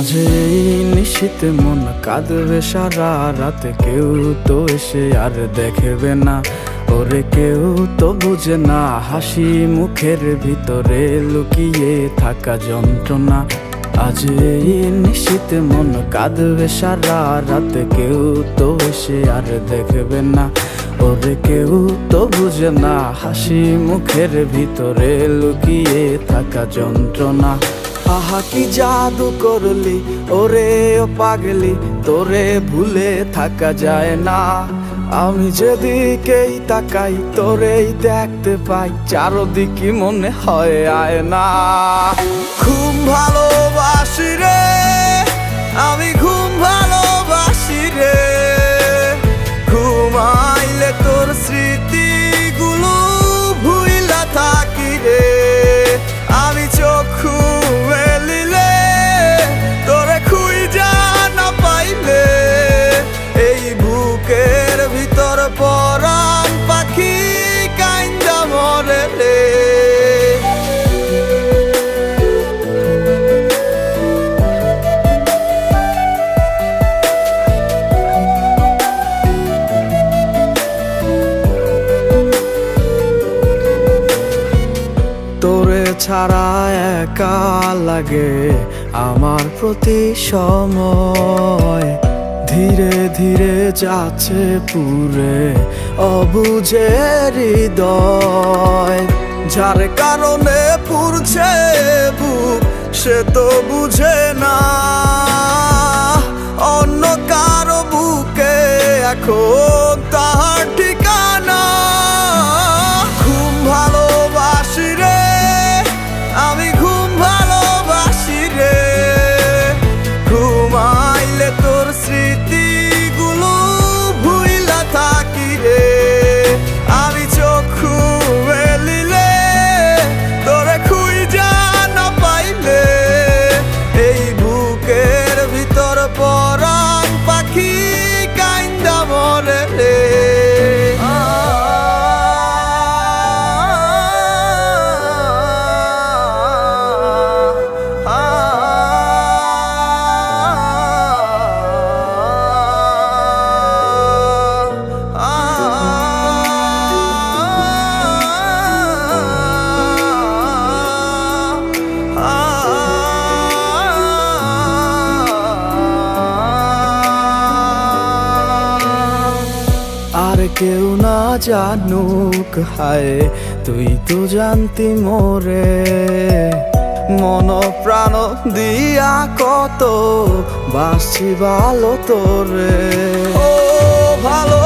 আজ এই নিশীথে মন কাঁদবে সারা রাত, কেউ তো এসে আর দেখবে না, ওরে কেউ তো বুঝে না হাসি মুখের ভিতরে লুকিয়ে থাকা যন্ত্রণা। আজ এই নিশীথে মন কাঁদবে সারা রাত, কেউ তো এসে আর দেখবে না, ওরে কেউ তো বুঝে না হাসি মুখের ভিতরে লুকিয়ে থাকা যন্ত্রণা। আহা কি জাদু করলি ওরে ও পাগলি, তোরে ভুলে থাকা যায় না। আমি যেদিকেই তাকাই তোরেই দেখতে পাই, চারদিকে মনে হয় আয়না। ঘুম ভালোবাসি রে আমি, ঘুম ভালোবাসি রে, ঘুমাইলে তোর স্মৃতিগুলো ভুইলা থাকি রে। আমি চক্ষু মেলিলে তোরে খুঁজা না পাইলে, এই বুকের ভিতর পরাণ পাখি কাইন্দা মরে রে। তোরে ছাড়া একা লাগে আমার প্রতি সময়, ধীরে ধীরে যাচ্ছে পুরে অবুঝে হৃদয়। যার কারণে পুরছে বুক সে তো বুঝে না, অন্য কারো বুকে এখন তাহার ঠিকানা। ঘুম ভালোবাসি রে আমি, ঘুম ভালোবাসি রে, ঘুমাইলে তোর স্মৃতিগুলো ভুইলা থাকি রে। আমি চক্ষু মেলিলে তোরে খুঁজা না পাইলে, এই বুকের ভিতর পরাণ পাখি কাইন্দা মরে রে। আর কেউ না জানুক হায়, তুই তো জানতি মোরে, মন প্রাণ দিয়া কত বাসছি ভালো তোরে। ও ভালো